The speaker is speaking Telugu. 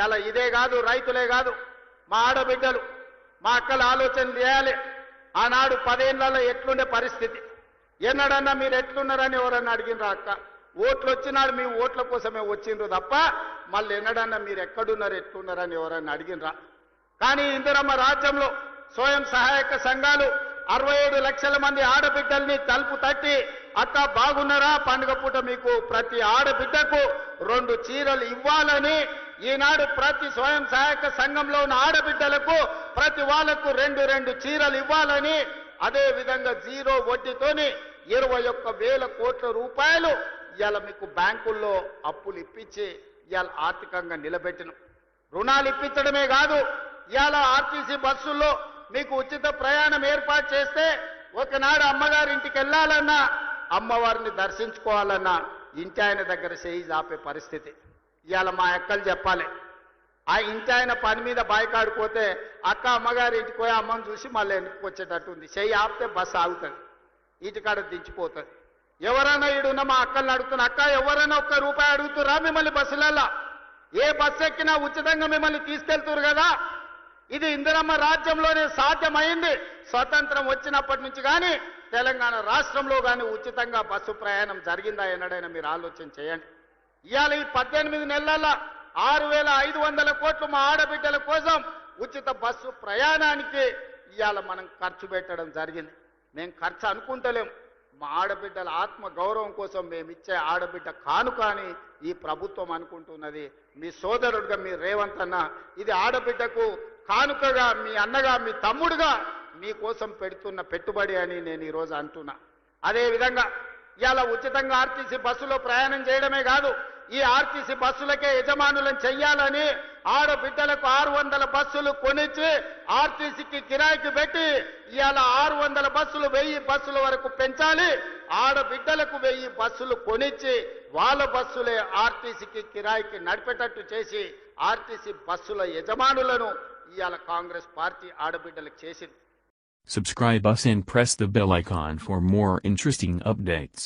ఇలా ఇదే కాదు, రైతులే కాదు, మా ఆడబిడ్డలు, మా అక్కలు ఆలోచన చేయాలి. ఆనాడు 10 ఏళ్లలో ఎట్లుండే పరిస్థితి, ఎన్నడన్నా మీరు ఎట్లున్నారని ఎవరన్నా అడిగినరా అక్క? ఓట్లు వచ్చినాడు మీ ఓట్ల కోసమే వచ్చిండ్రు తప్ప మళ్ళీ ఎన్నడన్నా మీరు ఎక్కడున్నారు ఎట్లున్నారని ఎవరన్నా అడిగినరా? కానీ ఇందిరమ్మ రాజ్యంలో స్వయం సహాయక సంఘాలు 67 లక్షల మంది ఆడబిడ్డల్ని తలుపు తట్టి, అక్క బాగున్నారా, పండుగ పూట మీకు ప్రతి ఆడబిడ్డకు 2 చీరలు ఇవ్వాలని, ఈనాడు ప్రతి స్వయం సహాయక సంఘంలో ఉన్న ఆడబిడ్డలకు ప్రతి వాళ్లకు 2 చీరలు ఇవ్వాలని, అదే విధంగా 0 వడ్డీతోని 21,000 కోట్ల రూపాయలు ఇవాళ మీకు బ్యాంకుల్లో అప్పులు ఇప్పించి ఇవాళ ఆర్థికంగా నిలబెట్టిన. రుణాలు ఇప్పించడమే కాదు, ఇవాళ ఆర్టీసీ బస్సుల్లో మీకు ఉచిత ప్రయాణం ఏర్పాటు చేస్తే ఒకనాడు అమ్మగారి ఇంటికి వెళ్ళాలన్నా, అమ్మవారిని దర్శించుకోవాలన్నా ఇంటి ఆయన దగ్గర చేయి ఆపే పరిస్థితి. ఇవాళ మా అక్కలు చెప్పాలి, ఆ ఇంటి ఆయన పని మీద బాయికాడిపోతే అక్క అమ్మగారి ఇంటికి పోయి అమ్మని చూసి మళ్ళీ వెనక్కి వచ్చేటట్టు ఉంది. చేయి ఆపితే బస్సు ఆగుతుంది, ఇంటికాడ దించిపోతుంది. ఎవరైనా ఈడున్న మా అక్కల్ని అడుగుతున్నా, అక్క ఎవరైనా ₹1 అడుగుతురా మిమ్మల్ని బస్సులల్లా? ఏ బస్సు ఎక్కినా ఉచితంగా మిమ్మల్ని తీసుకెళ్తురు కదా. ఇది ఇందిరమ్మ రాజ్యంలోనే సాధ్యమైంది. స్వతంత్రం వచ్చినప్పటి నుంచి కానీ తెలంగాణ రాష్ట్రంలో కానీ ఉచితంగా బస్సు ప్రయాణం జరిగిందా ఎన్నడైనా మీరు ఆలోచన చేయండి. ఇవాళ ఈ 18 నెలల 6,500 కోట్లు మా ఆడబిడ్డల కోసం ఉచిత బస్సు ప్రయాణానికి ఇవాళ మనం ఖర్చు పెట్టడం జరిగింది. మేము ఖర్చు అనుకుంటలేం, మా ఆడబిడ్డల ఆత్మ గౌరవం కోసం మేము ఇచ్చే ఆడబిడ్డ కానుక అని ఈ ప్రభుత్వం అనుకుంటున్నది. మీ సోదరుడుగా మీ రేవంత్ అన్న ఇది ఆడబిడ్డకు కానుకగా, మీ అన్నగా, మీ తమ్ముడుగా మీకోసం పెడుతున్న పెట్టుబడి అని నేను ఈరోజు అంటున్నా. అదేవిధంగా ఇవాళ ఉచితంగా ఆర్టీసీ బస్సులో ప్రయాణం చేయడమే కాదు, ఈ ఆర్టీసీ బస్సులకే యజమానులను చెయ్యాలని ఆడబిడ్డలకు 600 బస్సులు కొనిచ్చి ఆర్టీసీకి కిరాయికి పెట్టి ఇవాళ 600 బస్సులు 1000 బస్సుల వరకు పెంచాలి. ఆడబిడ్డలకు 1000 బస్సులు కొనిచ్చి వాళ్ళ బస్సులే ఆర్టీసీకి కిరాయికి నడిపేటట్టు చేసి ఆర్టీసీ బస్సుల యజమానులను ఇవాళ కాంగ్రెస్ పార్టీ ఆడబిడ్డలకు చేసింది. Subscribe us and press the bell icon for more interesting updates.